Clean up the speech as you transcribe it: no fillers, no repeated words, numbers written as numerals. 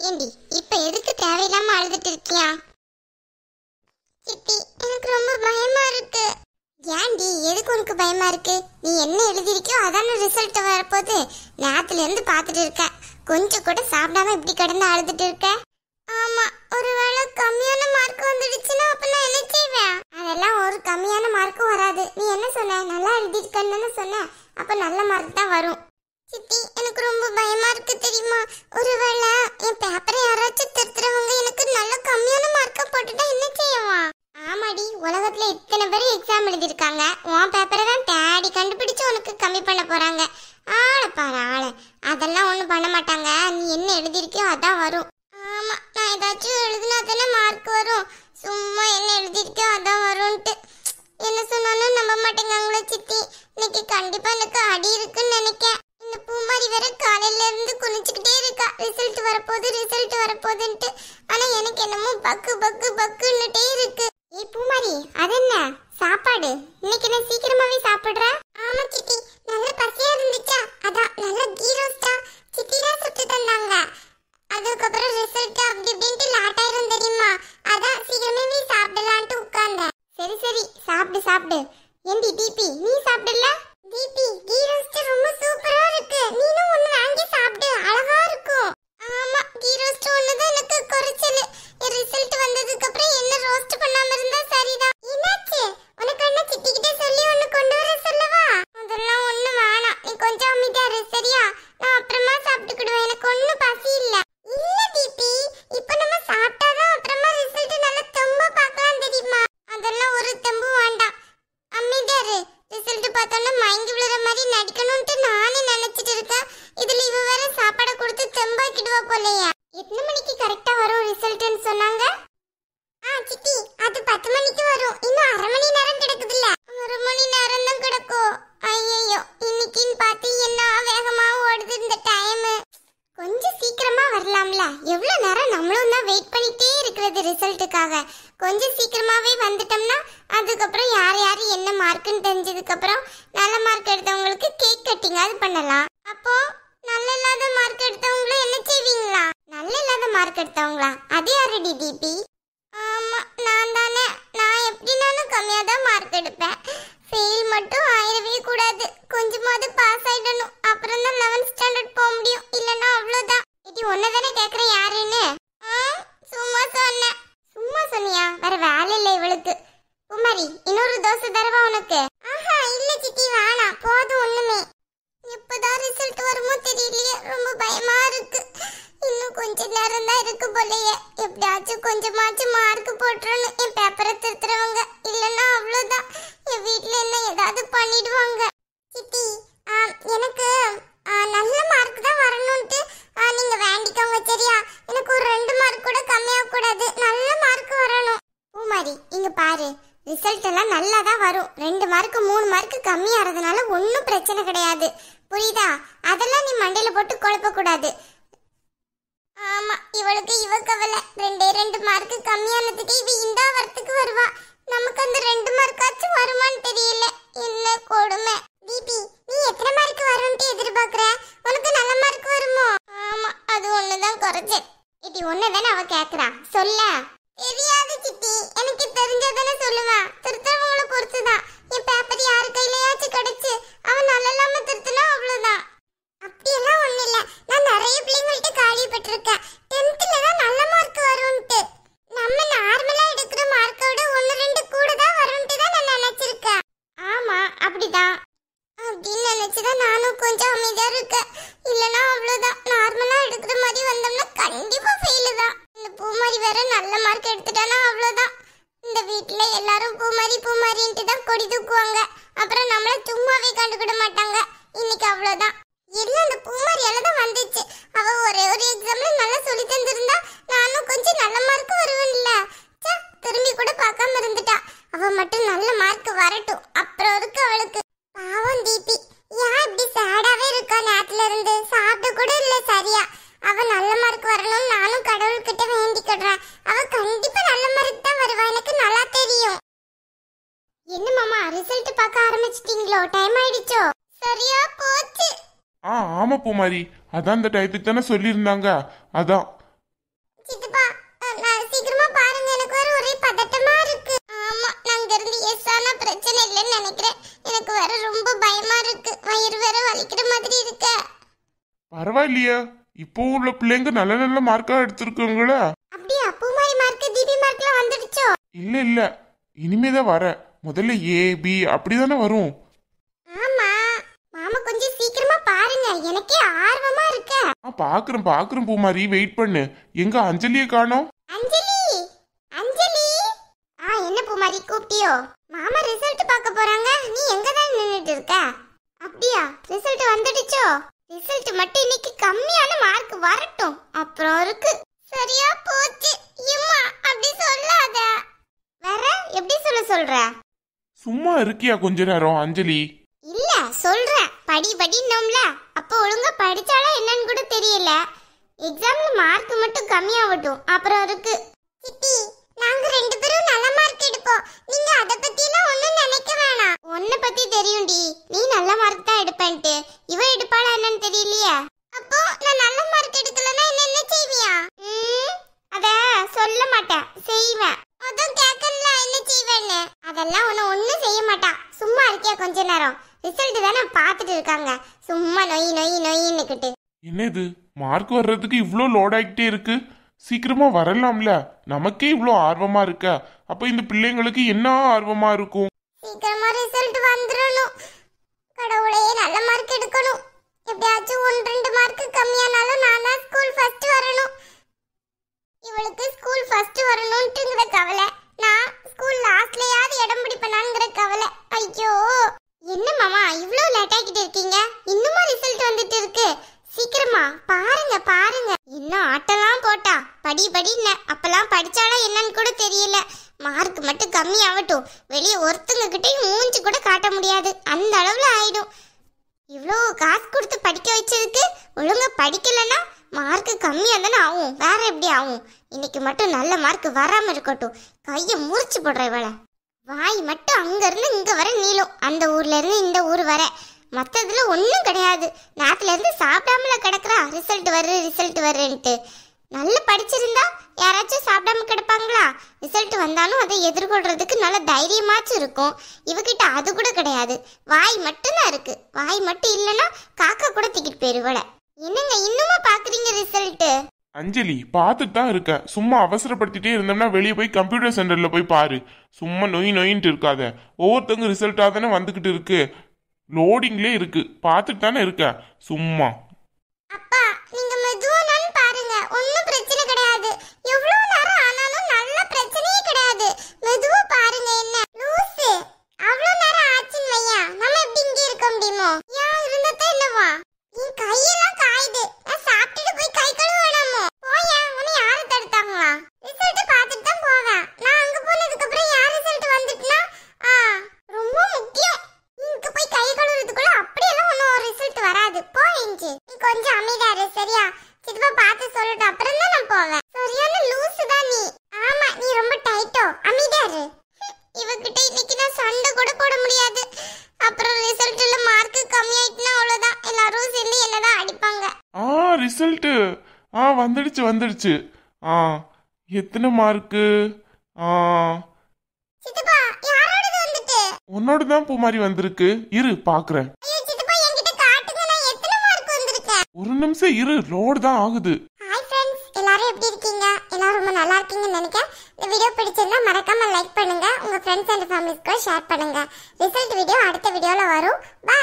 ஏண்டி இப்ப எதுக்கு தேவையில்லாம அழுதுட்டு இருக்கியா? சித்தி எனக்கு ரொம்ப பயமா இருக்கு. ஏண்டி எதுக்கு உனக்கு பயமா இருக்கு? நீ என்ன எழுதிருக்கியோ அதான ரிசல்ட் வரப்போகுது. நேரத்துல இருந்து பாத்துட்டு இருக்க, கொஞ்சம் கூட சாப்பிடாம இப்படி கிடந்து அழுதுட்டு இருக்க. ஆமா, ஒருவேளை கம்மியான மார்க் வந்துடுச்சுன்னா அப்ப நான் என்ன செய்வேன்? அதெல்லாம் ஒரு கம்மியான மார்க்கும் வராது. நீ என்ன சொன்ன? நல்லா எழுதிருக்கன்னு சொன்ன, அப்ப நல்ல மார்க் தான் வரும். சித்தி எனக்கு ரொம்ப பயமா இருக்கு தெரியுமா? ஒருவேளை என் பேப்பரை யாராச்சும் திருத்துறவங்க எனக்கு நல்ல கம்மியான மார்க்கா போட்டுட்டா என்ன செய்யவா? ஆமாடி, உலகத்துல இத்தனை பேர் எக்ஸாம் எழுதிருக்காங்க. உன் பேப்பரை தான் தேடி கண்டுபிடிச்சு உனக்கு கம்மி பண்ண போறாங்க. ஆளை பாரு ஆளை. அதெல்லாம் ஒண்ணும் பண்ண மாட்டாங்க. நீ என்ன எழுதிருக்கியோ அதான் வரும். ஆமா, நான் ஏதாச்சும் எழுதினா தானே மார்க் வரும். சும்மா என்ன எழுதிருக்கியோ அதான் வரும்ட்டு என்ன சொன்னாலும் நம்ப மாட்டேங்காங்களே சித்தி. இன்னைக்கு கண்டிப்பா எனக்கு அடி இருக்குன்னு நினைக்கேன். இந்த பூமாரி வேற காலையில இருந்து குனிச்சுக்கிட்டே இருக்கா, ரிசல்ட் வரப்போகுதுன்ட்டு. ஆனா எனக்கு என்னமோ பக்கு பக்கு பக்குன்னுட்டே இருக்கு. ஏய் பூமாரி, அது என்ன சாப்பாடு? இன்னைக்கு என்ன சீக்கிரமாவே சாப்பிடுற? ஆமா சித்தி, நல்ல பசியா இருந்துச்சா, அதான் நல்ல கீ ரோஸ்டா சித்தி தான் சுட்டு தந்தாங்க. அதுக்கப்புறம் ரிசல்ட் அப்படி இப்படின்ட்டு லேட் ஆயிரும் தெரியுமா, அதான் சீக்கிரமாவே சாப்பிடலான்ட்டு உட்கார்ந்தேன். சரி சரி, சாப்பிடு. ஏண்டி டிபி, நீ சாப்பிடல? டிபி, கீ ரோஸ்ட் ரொம்ப சூப்பரா இருக்கு. நீனும் ஒன்னு வாங்கி சாப்பிடு, அழகா இருக்கும். ஆமா, கீ ரோஸ்ட் ஒண்ணுதான் எனக்கு குறைச்சல். என் ரிசல்ட் வந்ததுக்கு அப்புறம் என்ன ரோஸ்ட் பண்ணாம இருந்தா சரிதான். என்னாச்சு? உனக்கு என்ன சித்தி கிட்ட சொல்லி ஒன்னு கொண்டு வர சொல்லவா? அதெல்லாம் ஒண்ணு வேணாம், நீ கொஞ்சம் அமைதியா இரு சரியா? நான் அப்புறமா சாப்பிட்டுக்கிடுவேன், எனக்கு ஒண்ணும் பசி இல்ல. இல்ல டிபி, இப்ப நம்ம சாப்பிட்டாதான் அப்புறமா ரிசல்ட் நல்லா தெம்பா பார்க்கலாம் தெரியுமா? அதெல்லாம் ஒரு தெம்பு வேண்டாம், அமைதியா இரு. ரிசல்ட் பார்த்தோன்னா மயங்கி விழுற மாதிரி நடிக்கணும்ட்டு நானே நினைச்சிட்டு இருக்கேன். இதுல இவ வேற சாப்பாடை கொடுத்து தெம்பாக்கிடுவா போலையா? எத்தனை மணிக்கு கரெக்டா வரும் ரிசல்ட்னு சொன்னாங்க? சித்தி, அது 10 மணிக்கு வரும். இன்னும் அரை மணி நேரம் கிடக்குதுல்ல? அரை மணி நேரம் தான் கிடக்கும். ஐயோ, இன்னைக்குன்னு பார்த்து என்ன வேகமா ஓடுது இந்த டைம். கொஞ்சம் சீக்கிரமா வரலாம்ல? எவ்வளவு நேரம் நம்மளும் தான் வெயிட் பண்ணிட்டே இருக்கிறது ரிசல்ட்டுக்காக. கொஞ்சம் சீக்கிரமாவே வந்துட்டோம்னா அதுக்கப்புறம் யார் யார் என்ன மார்க்குன்னு தெரிஞ்சதுக்கு அப்புறம் நல்ல மார்க் எடுத்தவங்களுக்கு கேக் கட்டிங் அது பண்ணலாம். அப்போ நல்ல இல்லாத மார்க் எடுத்தவங்களும் என்ன செய்வீங்களா? நல்ல இல்லாத மார்க் எடுத்தவங்களா? அது யாரடி டிபி? ஆமா, நான் தானே. நான் எப்படினாலும் கம்மியா தான் மார்க் எடுப்பேன். ஃபெயில் மட்டும் ஆயிரவே கூடாது, கொஞ்சமாவது பாஸ் ஆயிடணும். அப்புறம் தான் 11th ஸ்டாண்டர்ட் போக முடியும், இல்லனா அவ்வளவுதான். இது ஒன்னதானே கேக்குற யாருன்னு? சும்மா சொன்னேன். சும்மா சொன்னியா? வேற வேலை இல்லை இவளுக்கு. குமாரி, இன்னொரு தோசை தரவா உனக்கு? இல்ல சித்தி, வேணாம் போதும். ஒண்ணுமே எப்பதான் ரிசல்ட் வருமோ தெரியலையே, ரொம்ப பயமா இருக்கு. இன்னும் கொஞ்ச நேரம் தான் இருக்கு போலயே. எப்படியாச்சும் கொஞ்சமாச்சும் மார்க் போட்டுறணும் என் பேப்பரை திருத்துறவங்க, இல்லன்னா அவ்வளவுதான். என் வீட்டுல என்ன ஏதாவது பண்ணிடுவாங்க. சித்தி, எனக்கு நல்ல மார்க் தான் வரணும்ட்டு நீங்க வேண்டிக்கோங்க சரியா? எனக்கு ஒரு 2 மார்க் கூட கம்மியாக கூடாது, நல்ல மார்க் வரணும். பூமாரி, இங்க பாரு, ரிசல்ட் எல்லாம் நல்லா தான் வரும். 2 மார்க் 3 மார்க் கம்மியாகிறதுனால ஒன்றும் பிரச்சனை கிடையாது, புரியுதா? அதெல்லாம் நீ மண்டையில போட்டு குழப்ப கூடாது. ஆமா, இவளுக்கு இவ கவலை. 2 மார்க் கம்மியானதுக்கு இவ இந்த வரத்துக்கு வருவா. நமக்கு அந்த 2 மார்க்காச்சும் வருமான்னு தெரியல. என்ன கொடுமை. தீபி, நீ எத்தனை மார்க் வரும்னு எதிர்பார்க்கற? உனக்கு நல்ல மார்க் வருமோ? ஆமா, அது ஒண்ணுதான் குறைச்சல். இது ஒண்ணுதானே அவ கேக்குறா, சொல்ல? தெரியாது சித்தி, எனக்கு தெரிஞ்சதானே சொல்லுவேன். திருத்தவங்களை பொறுத்துதான். என் பேப்பர் யாரு கையிலயாச்சும் கிடைச்சு அவன் நல்லலாம திருத்தினா அவ்வளவுதான். அப்படியெல்லாம் ஒண்ணு இல்ல, நான் நிறைய பிள்ளைங்கள்ட்ட கேள்விப்பட்டிருக்கேன் 10th தான் நல்ல மார்க் வரும்ட்டு. நம்ம நார்மலா எடுக்கிற மார்க்கோட 1-2 கூட தான் வரும்ட்டு தான் நான் நினைச்சிருக்கேன். ஆமா, அப்படிதான். அப்படின்னு நினைச்சுதான் நானும் கொஞ்சம் அமைதியா இருக்கேன். இல்லனா அவ்வளவுதான், நார்மலா எடுக்கிற மாதிரி வந்தோம்னா கண்டிப்பா ஃபெயிலு தான். இந்த பூமாரி வேற நல்ல மார்க் எடுத்துட்டானா அவ்வளவுதான். இந்த வீட்டுல எல்லாரும் பூமாரின்ட்டு தான் கொடி தூக்குவாங்க. அப்புறம் நம்மள சும்மாவே கண்டுக்கிட மாட்டாங்க. இன்னைக்கு அவ்வளவுதான். எல்லாம் அந்த பூமாரியால தான் வந்துச்சு. அவ ஒரே ஒரு எக்ஸாம்ல நல்லா சொல்லி தந்திருந்தா நானும் கொஞ்சம் நல்ல மார்க் வருவேன்ல. திரும்பி கூட பார்க்காம இருந்துட்டா. அவ மட்டும் நல்ல மார்க் வரட்டும், அப்புறம் இருக்கு அவளுக்கு. பாவம் தீபி, ஏன் இப்படி சேடாவே இருக்கா? நேரத்துல இருந்து சாப்பிட கூட இல்ல சரியா. அவ நல்ல மார்க் வரணும், நானும் கடவுள்கிட்ட வேண்டிக்கிடுறேன். அவ கண்டிப்பா நல்ல மார்க் தான் வருவா, எனக்கு நல்லா தெரியும். என்ன மாமா, ரிசல்ட் பார்க்க ஆரம்பிச்சிட்டீங்களோ? டைம் ஆயிடுச்சோ? சரியா போச்சு. ஆமா பூமாரி, அதான் இந்த டயத்துக்கு தானே சொல்லியிருந்தாங்க. அதான் சமாளிக்கிற மாதிரி இருக்க. பரவாயில்லையா, இப்போ உள்ள பிள்ளைங்க நல்ல நல்ல மார்க்கா எடுத்திருக்காங்களா? அப்படியே பூமாரி மார்க் டிபி மார்க்லாம் வந்துடுச்சோ? இல்ல இல்ல, இனிமேதான் வர. முதல்ல ஏ பி அப்படிதானே வரும். ஆமா மாமா, கொஞ்சம் சீக்கிரமா பாருங்க, எனக்கே ஆர்வமா இருக்கு. பாக்குறேன் பூமாரி, வெயிட் பண்ணு. எங்க அஞ்சலியை காணோம்? அஞ்சலி, அஞ்சலி. என்ன பூமாரி கூப்பிட்டியோ? மாமா ரிசல்ட் பார்க்க போறாங்க, நீ எங்க தான் நின்னுட்டு இருக்க? அப்படியா, ரிசல்ட் வந்துடுச்சோ? ரிசல்ட் மட்டும் இன்னைக்கு கம்மியான மார்க் வரட்டும், அப்புறம் இருக்கு. சரியா போச்சு. எம்மா அப்படி சொல்லாத. வேற எப்படி சொல்ற? சும்மா இருக்கியா கொஞ்ச நேரம் அஞ்சலி? இல்ல சொல்றேன், படின்னோம்ல, அப்ப ஒழுங்கா படிச்சாலா என்னன்னு கூட தெரியல. எக்ஸாம்ல மார்க் மட்டும் கம்மியாகட்டும், அப்புறம் இருக்கு. சித்தி, நாங்க ரெண்டு பேரும் நல்ல மார்க் எடுப்போம், நீங்க அத பத்தி எல்லாம் ஒண்ணும் நினைக்க வேணாம். உன்னை பத்தி தெரியும்டி, நீ நல்ல மார்க் தான் எடுப்பேன்ட்டு. இவ எடுப்பாளா என்னன்னு தெரியலையே. அப்போ நான் நல்ல மார்க் எடுக்கலன்னா என்ன செய்வியா? அத சொல்ல மாட்டேன், செய்வேன். அதான் கேக்கல என்ன செய்வேன்னு. அதெல்லாம் ஒண்ணும் செய்ய மாட்டா. சும்மா இருக்கியா கொஞ்ச நேரம்? ரிசல்ட் தானே பாத்துட்டு இருக்காங்க, சும்மா நொயின்னுக்கிட்டு. என்ன இது, மார்க் வர்றதுக்கு இவ்ளோ லோட் ஆகிட்டே இருக்கு? சீக்கிரமா வரலாம்ல, நமக்கே இவ்ளோ ஆர்வமா இருக்க, அப்ப இந்த பிள்ளைங்களுக்கு என்ன ஆர்வமா இருக்கும்? சீக்கிரமா ரிசல்ட் வந்துடணும். கடவுளே, நல்ல மார்க் எடுக்கணும். எப்படியாச்சும் 1-2 மார்க் கம்மியானாலும் நானா ஸ்கூல் ஃபர்ஸ்ட் வரணும். இவளுக்கு ஸ்கூல் ஃபர்ஸ்ட் வரணும்ட்டுங்கிற கவலை, நான் ஸ்கூல் லாஸ்ட்லயாவது இடம் பிடிப்பேனாங்கிற கவலை. ஐயோ, என்ன மாமா இவ்ளோ லேட் ஆகிட்டு இருக்கீங்க? இன்னுமா ரிசல்ட் வந்துட்டு இருக்கு? சீக்கிரமா பாருங்க. இன்னும் ஆட்டெல்லாம் போட்டா படின்னு அப்பெல்லாம் படிச்சாலா என்னன்னு கூட தெரியல. மார்க் மட்டும் கம்மி ஆகட்டும், வெளியே ஒருத்தங்க கிட்டையும் மூஞ்சி கூட காட்ட முடியாது, அந்த அளவுல ஆயிடும். இவ்வளோ காசு கொடுத்து படிக்க வச்சதுக்கு ஒழுங்கா படிக்கலன்னா மார்க் கம்மியா தானே ஆகும், வேற எப்படி ஆகும்? இன்னைக்கு மட்டும் நல்ல மார்க் வராம இருக்கட்டும். கையை முறிச்சு போடுற இவளை. வாய் மட்டும் அங்க இருந்து இங்க வர நீளும், அந்த ஊர்ல இருந்து இந்த ஊர் வர. மற்றதுல ஒன்றும் கிடையாது. நேரத்துல இருந்து சாப்பிடாமல கிடக்குறா, ரிசல்ட் வருன்ட்டு. நல்லா படிச்சிருந்தா யாராச்சும் சாப்பிடாம கிடப்பாங்களா? ரிசல்ட் வந்தாலும் அதை எதிர்கொள்றதுக்கு நல்ல தைரியமாச்சும் இருக்கும். இவகிட்ட அது கூட கிடையாது, வாய் மட்டும்தான் இருக்கு. வாய் மட்டும் இல்லைன்னா காக்கா கூட தூக்கிட்டு போயிருவல. என்னங்க இன்னுமா பாக்குறீங்க ரிசல்ட்? அஞ்சலி, பார்த்துட்டு தான் இருக்கேன். சும்மா அவசரப்படுத்திட்டே இருந்தோம்னா வெளியே போய் கம்ப்யூட்டர் சென்டர்ல போய் பாரு. சும்மா நொயின்ட்டு இருக்காத. ஒவ்வொருத்தவங்க ரிசல்ட்டாக தானே வந்துகிட்டு இருக்கு, லோடிங்லே இருக்கு, பார்த்துட்டு தானே இருக்கேன். சும்மா அப்பா, நீங்க மெதுவானாலும் பாருங்க, ஒன்னும் பிரச்சனை கிடையாது. எவ்வளவு நேரம் ஆனாலும் நல்ல பிரச்சனையே கிடையாது. மெதுவா பாருங்க. என்ன லூசு, அவ்வளவு நேரம் ஆச்சுன்னு வையா, நம்ம எப்படி இங்கே இருக்க முடியுமோ? ஏன் இருந்ததா என்னவா? என் கையெல்லாம் காயுது, நான் சாப்பிட்டுட்டு போய் கை கழுவ வேணாமோ? போயா, உன்னை யாரு தடுத்தாங்களா? ரிசல்ட் பார்த்துட்டு தான் போவேன். நான் அங்க போனதுக்கு அப்புறம் யார் ரிசல்ட் வந்துட்டுனா ரொம்ப முக்கியம். இங்க போய் கை கழுவுறதுக்குள்ள அப்படியெல்லாம் ஒன்னும் ரிசல்ட் வராது. போயிஞ்சு, நீ கொஞ்சம் அமைதியா இரு சரியா? சித்தப்பா பார்த்து சொல்லட்டும், அப்புறம் தான் நான் போவேன். சரியான லூசு தான் நீ. ஆமா, நீ ரொம்ப டைட்டோ. அமைதியா இரு. இவகிட்ட இன்னைக்கு நான் சண்டை கூட போட முடியாது. அப்புறம் ரிசல்ட்ல மார்க் கம்மி ஆயிட்டுனா அவ்வளவுதான், எல்லாரும் சேர்ந்து என்னதான் அடிப்பாங்க. ரிசல்ட் வந்துடுச்சு. எத்தனை மார்க்கு? சித்தப்பா, யாரோடது வந்துட்டு? உன்னோட தான் பூமாரி வந்திருக்கு. இரு பாக்குறேன். ஐயோ சித்தப்பா, என்கிட்ட காட்டுங்க, நான் எத்தனை மார்க் வந்திருக்கேன். ஒரு நிமிஷம் இரு, லோட் தான் ஆகுது. ஹாய் ஃப்ரெண்ட்ஸ், எல்லாரும் எப்படி இருக்கீங்க? எல்லாரும் ரொம்ப நல்லா இருக்கீங்கன்னு நினைக்கிறேன். இந்த வீடியோ பிடிச்சிருந்தா மறக்காம லைக் பண்ணுங்க, உங்க ஃப்ரெண்ட்ஸ் அண்ட் ஃபேமிலிஸ்க்கு ஷேர் பண்ணுங்க. ரிசல்ட் வீடியோ அடுத்த வீடியோல வரும். பை.